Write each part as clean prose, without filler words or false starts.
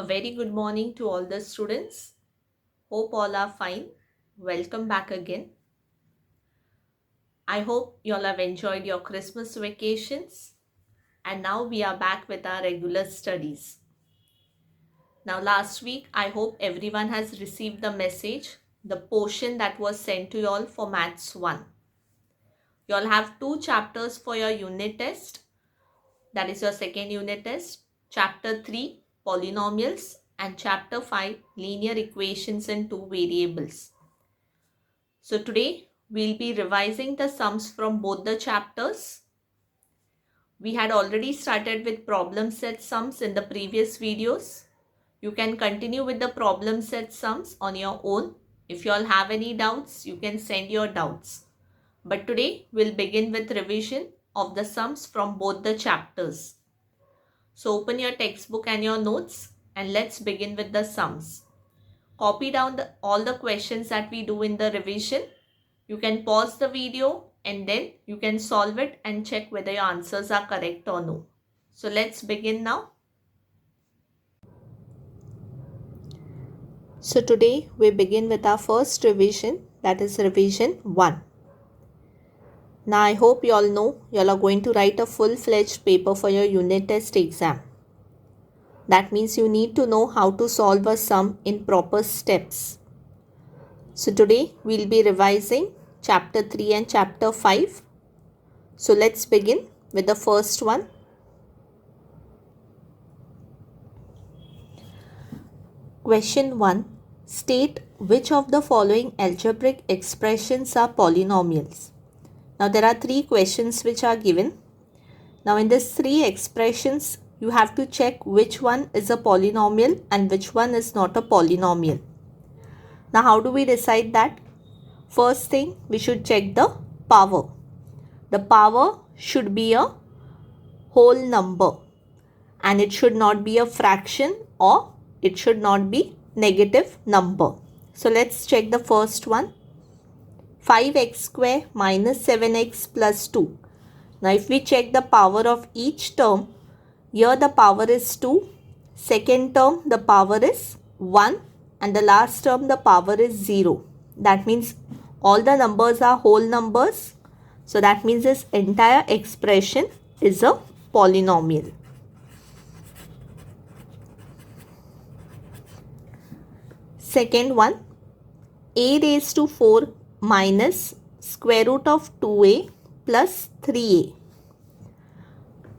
A very good morning to all the students. Hope all are fine. Welcome back again. I hope you all have enjoyed your Christmas vacations and now we are back with our regular studies. Now last week I hope everyone has received the message, the portion that was sent to you all for Maths 1. You all have 2 chapters for your unit test. That is your second unit test. Chapter 3 Polynomials and Chapter 5 Linear Equations in 2 Variables. So today we'll be revising the sums from both the chapters. We had already started with problem set sums in the previous videos. You can continue with the problem set sums on your own. If you all have any doubts, you can send your doubts. But today we'll begin with revision of the sums from both the chapters. So open your textbook and your notes and let's begin with the sums. Copy down all the questions that we do in the revision. You can pause the video and then you can solve it and check whether your answers are correct or no. So let's begin now. So today we begin with our first revision, that is revision 1. Now I hope you all know you all are going to write a full-fledged paper for your unit test exam. That means you need to know how to solve a sum in proper steps. So today we'll be revising chapter 3 and chapter 5. So let's begin with the first one. Question 1. State which of the following algebraic expressions are polynomials. Now there are 3 questions which are given. Now in these 3 expressions you have to check which one is a polynomial and which one is not a polynomial. Now how do we decide that? First thing, we should check the power. The power should be a whole number and it should not be a fraction or it should not be negative number. So let's check the first one. 5x square minus 7x plus 2. Now if we check the power of each term, here the power is 2, second term the power is 1 and the last term the power is 0. That means all the numbers are whole numbers. So that means this entire expression is a polynomial. Second one, a raised to 4 minus square root of 2a plus 3a.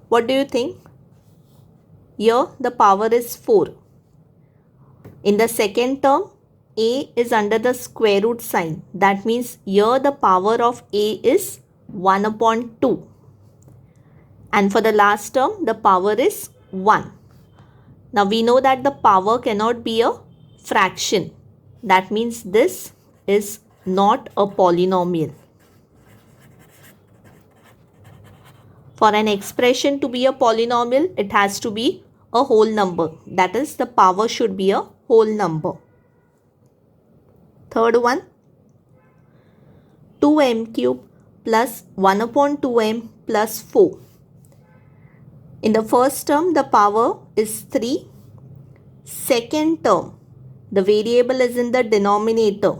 What do you think? Here the power is 4. In the second term, a is under the square root sign. That means here the power of a is 1 upon 2. And for the last term, the power is 1. Now we know that the power cannot be a fraction. That means this is not a polynomial. For an expression to be a polynomial, it has to be a whole number. That is, the power should be a whole number. Third one, 2m cube plus 1 upon 2m plus 4. In the first term, the power is 3. Second term, the variable is in the denominator.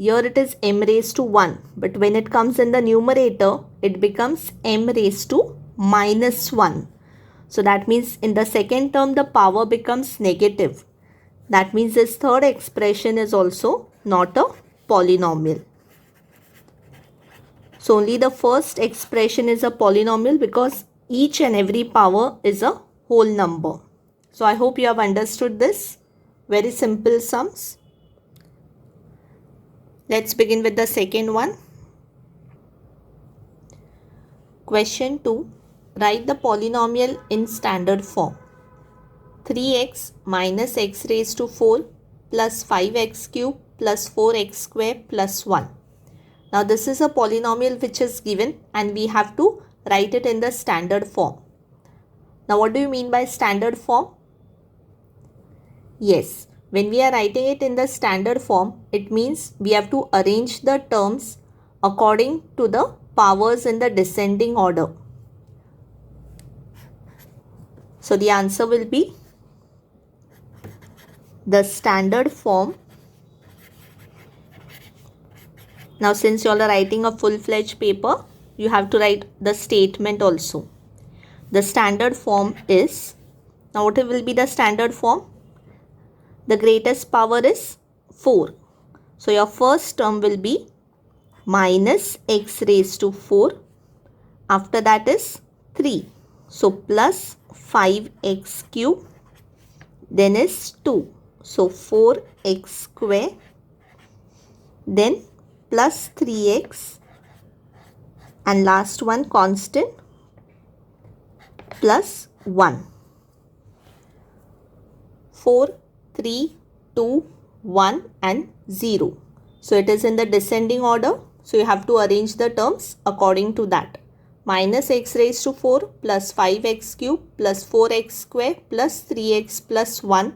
Here it is m raised to 1. But when it comes in the numerator, it becomes m raised to minus 1. So that means in the second term, the power becomes negative. That means this third expression is also not a polynomial. So only the first expression is a polynomial because each and every power is a whole number. So I hope you have understood this. Very simple sums. Let's begin with the second one. Question 2. Write the polynomial in standard form. 3x minus x raised to 4 plus 5x cube plus 4x square plus 1. Now this is a polynomial which is given and we have to write it in the standard form. Now what do you mean by standard form? Yes, when we are writing it in the standard form, it means we have to arrange the terms according to the powers in the descending order. So the answer will be the standard form. Now since you all are writing a full-fledged paper, you have to write the statement also. The standard form is, now what will be the standard form? The greatest power is 4. So your first term will be minus x raised to 4. After that is 3. So plus 5x cube. Then is 2. So 4x square. Then plus 3x. And last one constant plus 1. 4, 3, 2, 1 and 0. So it is in the descending order. So you have to arrange the terms according to that. Minus x raised to 4 plus 5x cube plus 4x square plus 3x plus 1.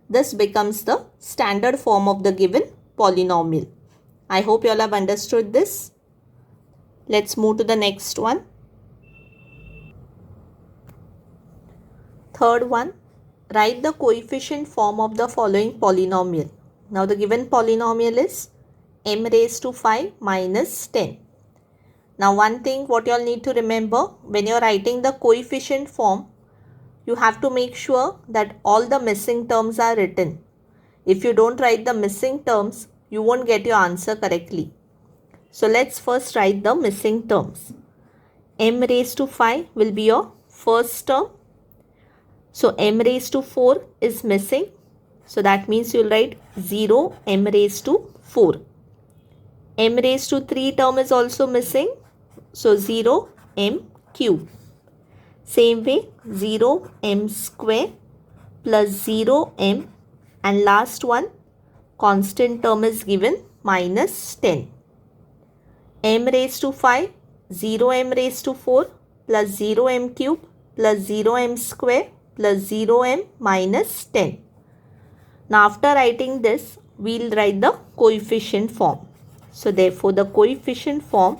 This becomes the standard form of the given polynomial. I hope you all have understood this. Let's move to the next one. Third one. Write the coefficient form of the following polynomial. Now the given polynomial is m raised to 5 minus 10. Now one thing what you all need to remember, when you are writing the coefficient form, you have to make sure that all the missing terms are written. If you don't write the missing terms, you won't get your answer correctly. So let's first write the missing terms. M raised to 5 will be your first term. So m raised to 4 is missing. So that means you will write 0 m raised to 4. M raised to 3 term is also missing. So 0 m cube. Same way 0 m square plus 0 m and last one constant term is given minus 10. M raised to 5, 0 m raised to 4 plus 0 m cube plus 0 m square plus 0 m minus 10. Now after writing this, we will write the coefficient form. So therefore the coefficient form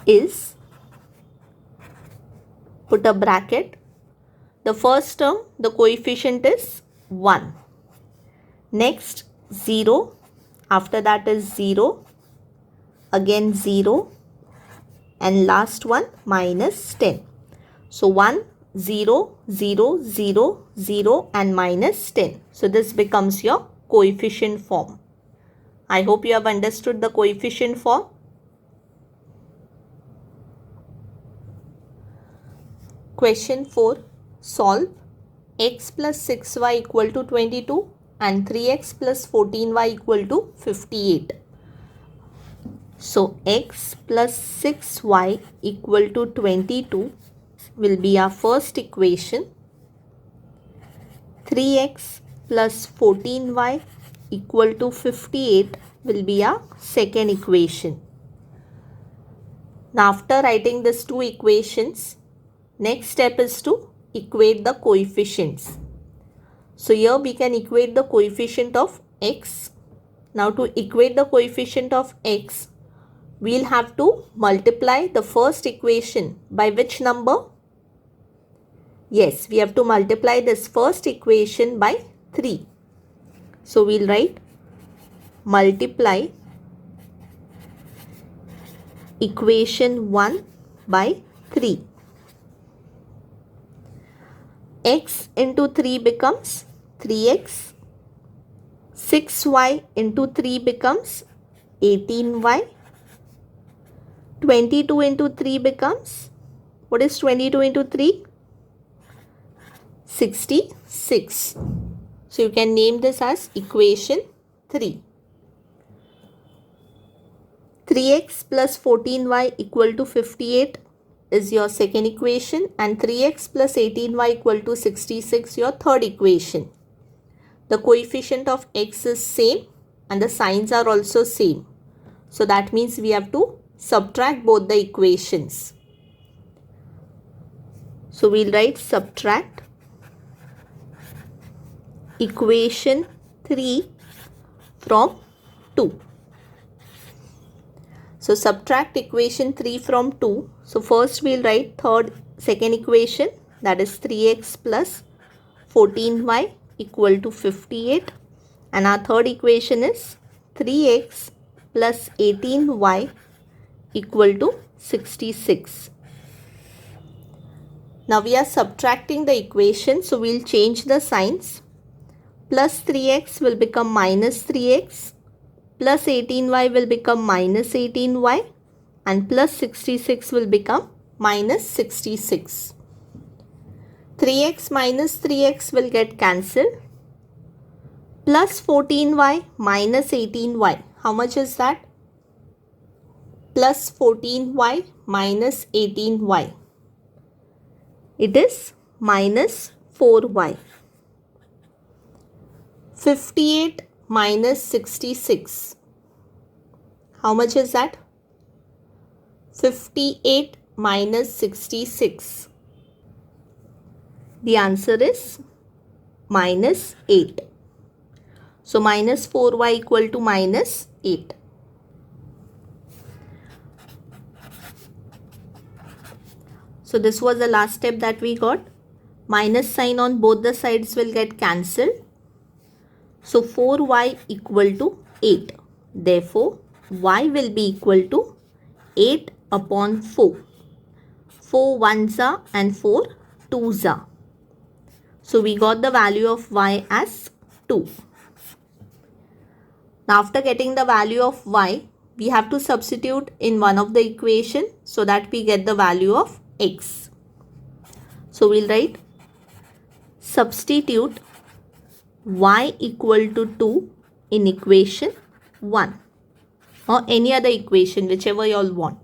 is, put a bracket, the first term the coefficient is 1. Next 0, after that is 0, again 0 and last one minus 10. So 1, 0, 0, 0, 0 and minus 10. So this becomes your coefficient form. I hope you have understood the coefficient form. Question 4. Solve x plus 6y equal to 22 and 3x plus 14y equal to 58. So x plus 6y equal to 22 will be our first equation. 3x plus 14y equal to 58 will be our second equation. Now after writing these two equations, next step is to equate the coefficients. So here we can equate the coefficient of x. Now to equate the coefficient of x, we will have to multiply the first equation by which number? Yes, we have to multiply this first equation by 3. So we will write multiply equation 1 by 3. X into 3 becomes 3x. 6y into 3 becomes 18y. 22 into 3 becomes, what is 22 into 3? 66. So you can name this as equation 3. 3x plus 14y equal to 58 is your second equation and 3x plus 18y equal to 66 your third equation. The coefficient of x is same and the signs are also same. So that means we have to subtract both the equations. So we'll write subtract equation 3 from 2. So subtract equation 3 from 2. So first we'll write second equation, that is 3x plus 14y equal to 58. And our third equation is 3x plus 18y equal to 66. Now we are subtracting the equation, so we'll change the signs. Plus 3x will become minus 3x, plus 18y will become minus 18y, and plus 66 will become minus 66. 3x minus 3x will get cancelled. Plus 14y minus 18y. How much is that? Plus 14y minus 18y. It is minus 4y. 58 minus 66. How much is that? 58 minus 66. The answer is minus 8. So minus 4y equal to minus 8. So this was the last step that we got. Minus sign on both the sides will get cancelled. So 4y equal to 8. Therefore, y will be equal to 8 upon 4. 4 ones are and 4 twos are. So we got the value of y as 2. Now after getting the value of y, we have to substitute in one of the equation so that we get the value of x. So we'll write substitute y equal to 2 in equation 1 or any other equation, whichever you all want.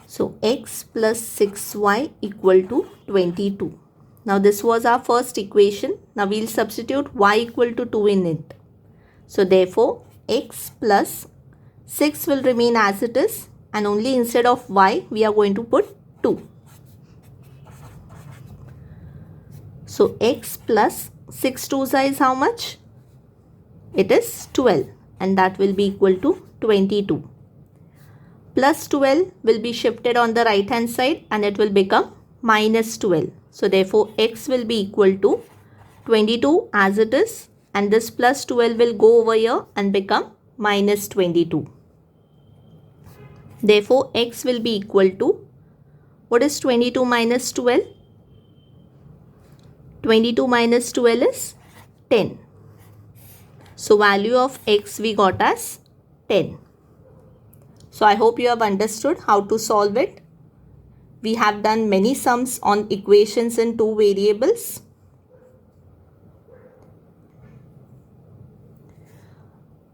So x plus 6y equal to 22. Now this was our first equation. Now we'll substitute y equal to 2 in it. So therefore x plus 6 will remain as it is, and only instead of y we are going to put 2. So x plus 6 twos is how much? It is 12, and that will be equal to 22. Plus 12 will be shifted on the right hand side and it will become minus 12. So therefore x will be equal to 22 as it is, and this plus 12 will go over here and become minus 22. Therefore x will be equal to, what is 22 minus 12? 22 minus 12 is 10. So value of x we got as 10. So I hope you have understood how to solve it. We have done many sums on equations in two variables.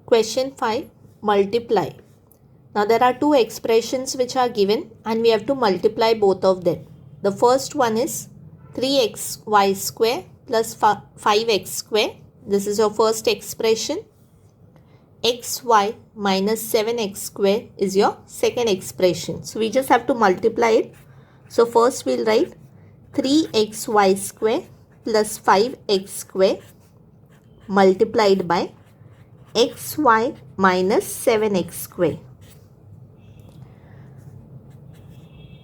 Question 5. Multiply. Now there are two expressions which are given and we have to multiply both of them. The first one is 3xy square plus 5x square. This is your first expression. Xy minus 7x square is your second expression. So we just have to multiply it. So first we'll write 3xy square plus 5x square multiplied by xy minus 7x square.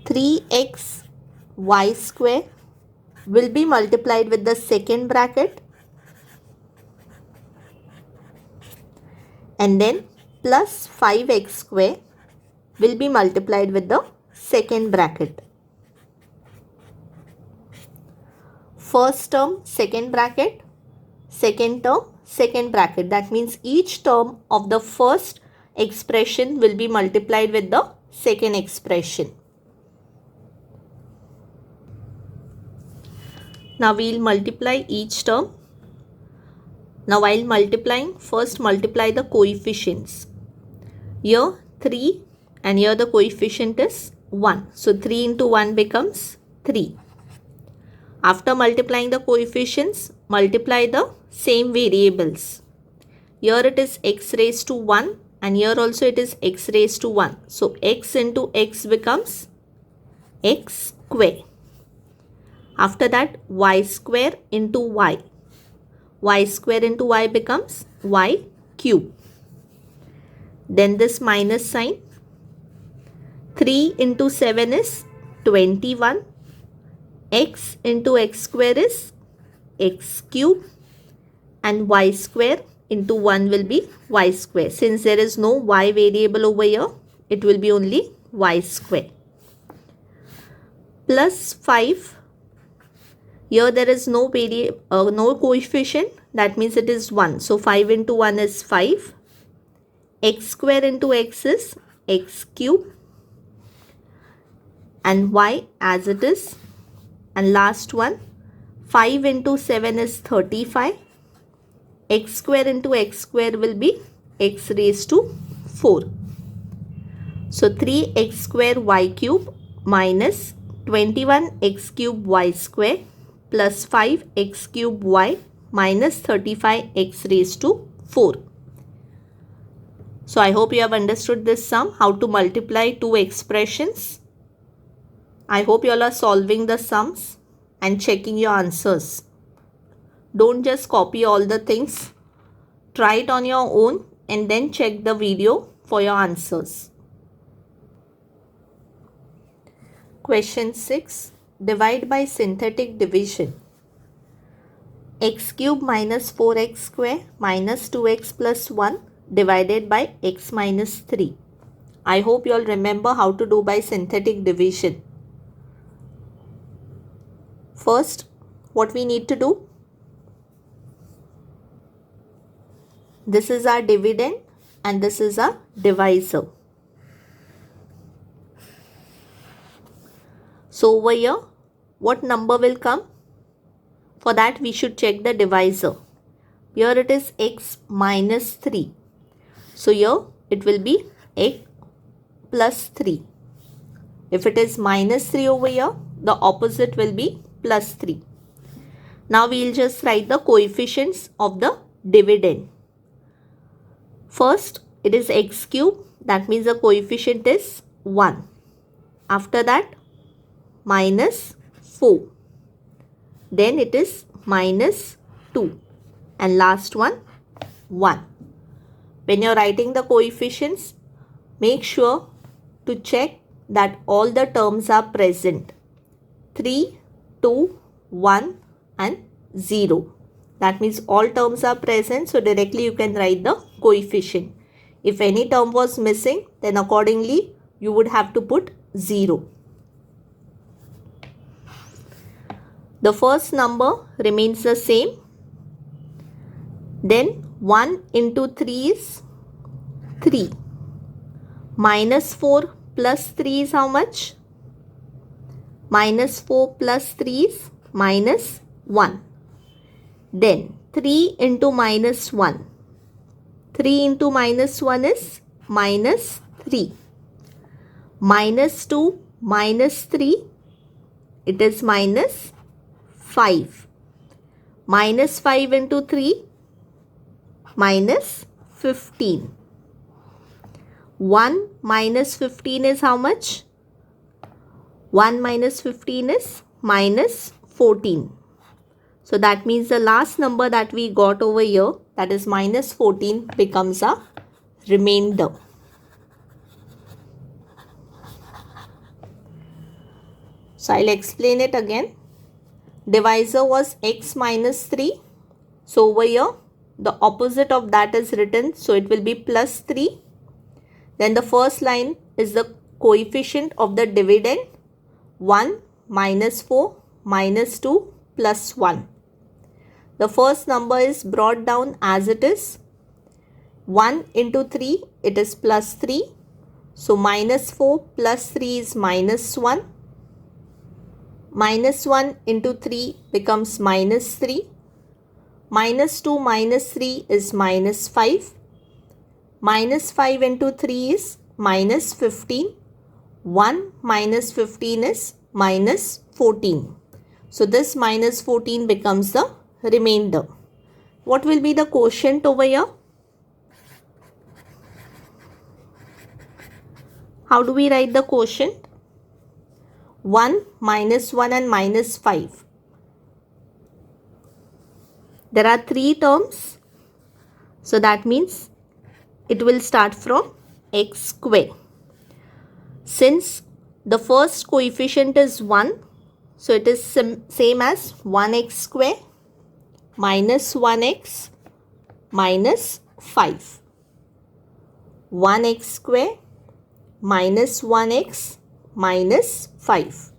3xy square will be multiplied with the second bracket, and then plus 5x square will be multiplied with the second bracket. First term, second bracket, second term, second bracket. That means each term of the first expression will be multiplied with the second expression. Now we will multiply each term. Now while multiplying, first multiply the coefficients. Here 3 and here the coefficient is 1. So 3 into 1 becomes 3. After multiplying the coefficients, multiply the same variables. Here it is x raised to 1 and here also it is x raised to 1. So x into x becomes x square. After that y square into y. Y square into y becomes y cube. Then this minus sign. 3 into 7 is 21. x into x square is x cube and y square into 1 will be y square. Since there is no y variable over here, it will be only y square. Plus 5. Here there is no coefficient. That means it is 1. So 5 into 1 is 5. X square into x is x cube. And y as it is. And last one, 5 into 7 is 35. X square into x square will be x raised to 4. So 3x square y cube minus 21x cube y square plus 5x cube y minus 35x raised to 4. So I hope you have understood this sum, how to multiply two expressions. I hope you all are solving the sums and checking your answers. Don't just copy all the things. Try it on your own and then check the video for your answers. Question 6. Divide by synthetic division. X cube minus 4x square minus 2x plus 1 divided by x minus 3. I hope you all remember how to do by synthetic division. First, what we need to do? This is our dividend and this is our divisor. So over here, what number will come? For that we should check the divisor. Here it is x minus 3. So here it will be x plus 3. If it is minus 3 over here, the opposite will be plus 3. Now we will just write the coefficients of the dividend. First, it is x cube. That means the coefficient is 1. After that, minus 4. Then it is minus 2. And last one, 1. When you are writing the coefficients, make sure to check that all the terms are present. 3, 2, 1 and 0. That means all terms are present, so directly you can write the coefficient. If any term was missing, then accordingly you would have to put 0. The first number remains the same. Then 1 into 3 is 3. Minus 4 plus 3 is how much? Minus 4 plus 3 is minus 1. Then 3 into minus 1. 3 into minus 1 is minus 3. Minus 2 minus 3, it is minus 5. Minus 5 into 3, minus 15. 1 minus 15 is how much? 1 minus 15 is minus 14. So that means the last number that we got over here, that is minus 14, becomes a remainder. So I'll explain it again. Divisor was x minus 3. So over here, the opposite of that is written. So it will be plus 3. Then the first line is the coefficient of the dividend. 1 minus 4 minus 2 plus 1. The first number is brought down as it is. 1 into 3, it is plus 3. So minus 4 plus 3 is minus 1. Minus 1 into 3 becomes minus 3. Minus 2 minus 3 is minus 5. Minus 5 into 3 is minus 15. 1 minus 15 is minus 14. So this minus 14 becomes the remainder. What will be the quotient over here? How do we write the quotient? 1 minus 1 and minus 5. There are 3 terms. So that means it will start from x square. Since the first coefficient is 1, So it is same as 1x square minus 1x minus 5. 1x square minus 1x minus 5,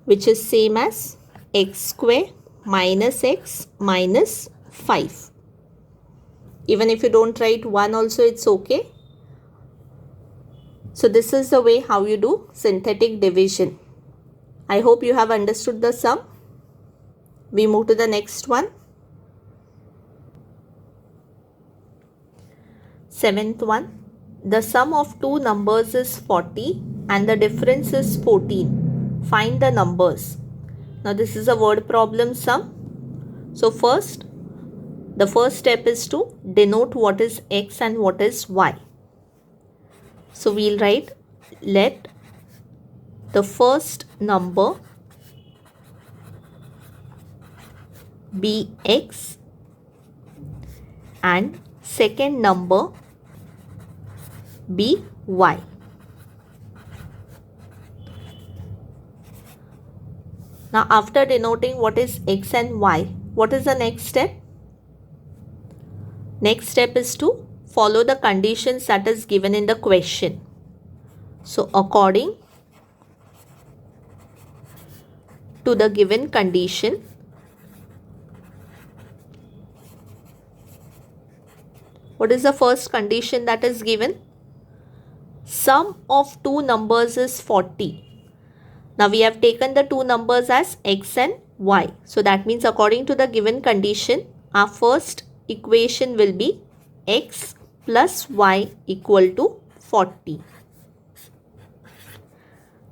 which is same as x square minus x minus 5. Even if you don't write 1 also, it's okay. So this is the way how you do synthetic division. I hope you have understood the sum. We move to the next one. 7th one. The sum of two numbers is 40 and the difference is 14. Find the numbers. Now this is a word problem sum. So the first step is to denote what is x and what is y. So we'll write, let the first number be x and second number be y. Now after denoting what is x and y, what is the next step? Next step is to follow the conditions that is given in the question. So according to the given condition, what is the first condition that is given? Sum of two numbers is 40. Now we have taken the two numbers as x and y. So that means according to the given condition, our first equation will be x plus y equal to 40.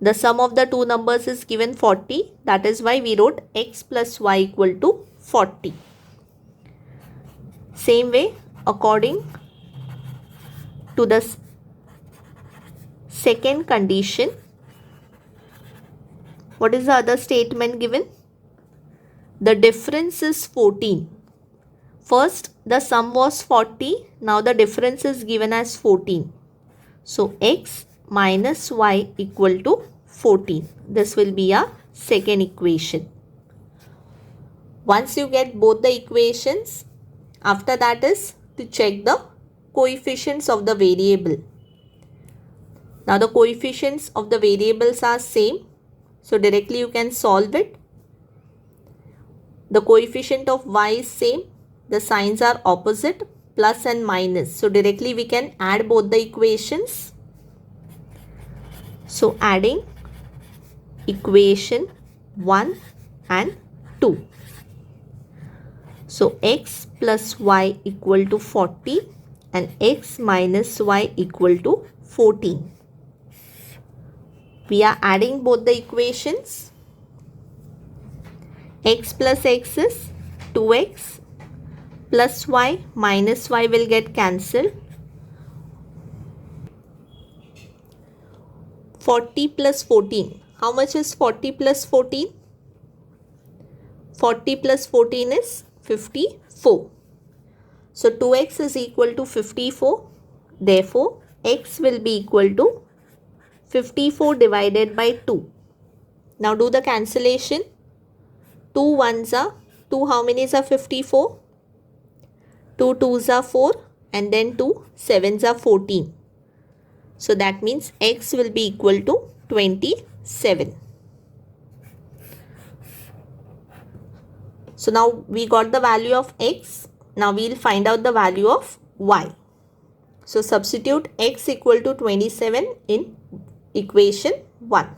The sum of the two numbers is given 40. That is why we wrote x plus y equal to 40. Same way, according to the second condition, what is the other statement given? The difference is 14. First, the sum was 40. Now the difference is given as 14. So x minus y equal to 14. This will be our second equation. Once you get both the equations, after that is to check the coefficients of the variable. Now the coefficients of the variables are same. So directly you can solve it. The coefficient of y is same. The signs are opposite, plus and minus. So directly we can add both the equations. So adding equation 1 and 2. So x plus y equal to 40 and x minus y equal to 14. We are adding both the equations. X plus x is 2x plus y minus y will get cancelled. 40 plus 14. How much is 40 plus 14? 40 plus 14 is 54. So 2x is equal to 54. Therefore, x will be equal to 54 divided by 2. Now do the cancellation. 2 ones are 2. How many are 54? 2 twos are 4 and then 2 sevens are 14. So that means x will be equal to 27. So now we got the value of x. Now we will find out the value of y. So substitute x equal to 27 in equation 1.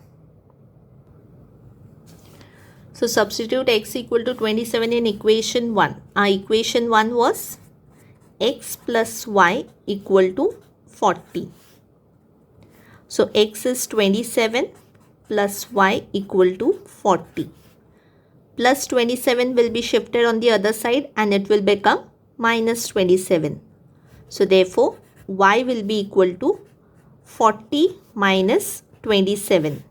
So substitute x equal to 27 in equation 1. Our equation 1 was x plus y equal to 40. So x is 27 plus y equal to 40. Plus 27 will be shifted on the other side and it will become minus 27. So therefore y will be equal to 40 minus 27.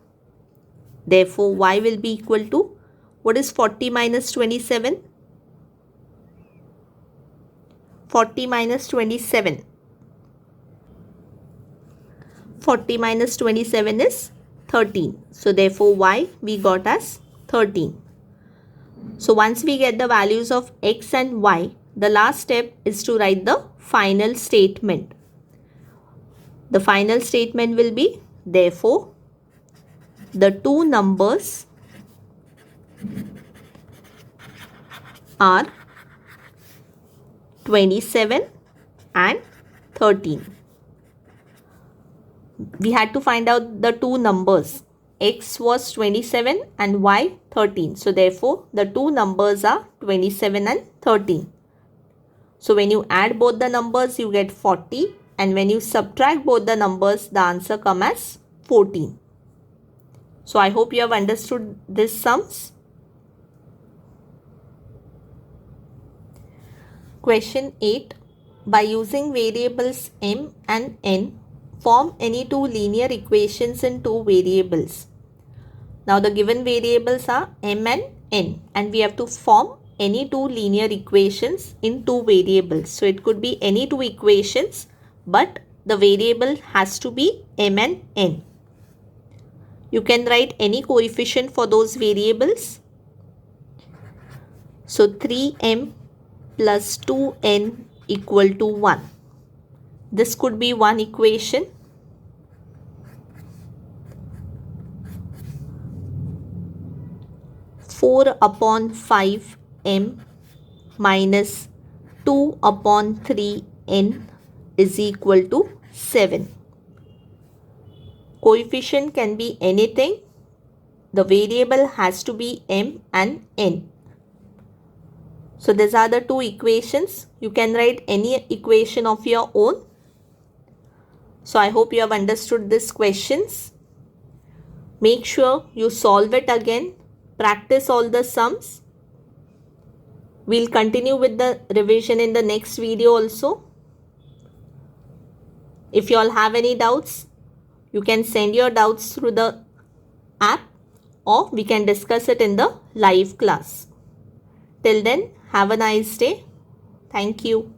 Therefore y will be equal to, what is 40 minus 27? 40 minus 27. 40 minus 27 is 13. So therefore y we got as 13. So once we get the values of x and y, the last step is to write the final statement. The final statement will be, therefore, the two numbers are 27 and 13. We had to find out the two numbers. X was 27 and y 13. So therefore, the two numbers are 27 and 13. So when you add both the numbers, you get 40. And when you subtract both the numbers, the answer comes as 14. So I hope you have understood these sums. Question 8. By using variables m and n, form any two linear equations in two variables. Now the given variables are m and n, and we have to form any two linear equations in two variables. So it could be any two equations, but the variable has to be m and n. You can write any coefficient for those variables. So 3m plus 2n equal to 1. This could be one equation. Four upon 5m minus 2 upon 3n is equal to 7. Coefficient can be anything. The variable has to be m and n. So these are the two equations. You can write any equation of your own. So I hope you have understood these questions. Make sure you solve it again. Practice all the sums. We'll continue with the revision in the next video also. If you all have any doubts, you can send your doubts through the app, or we can discuss it in the live class. Till then, have a nice day. Thank you.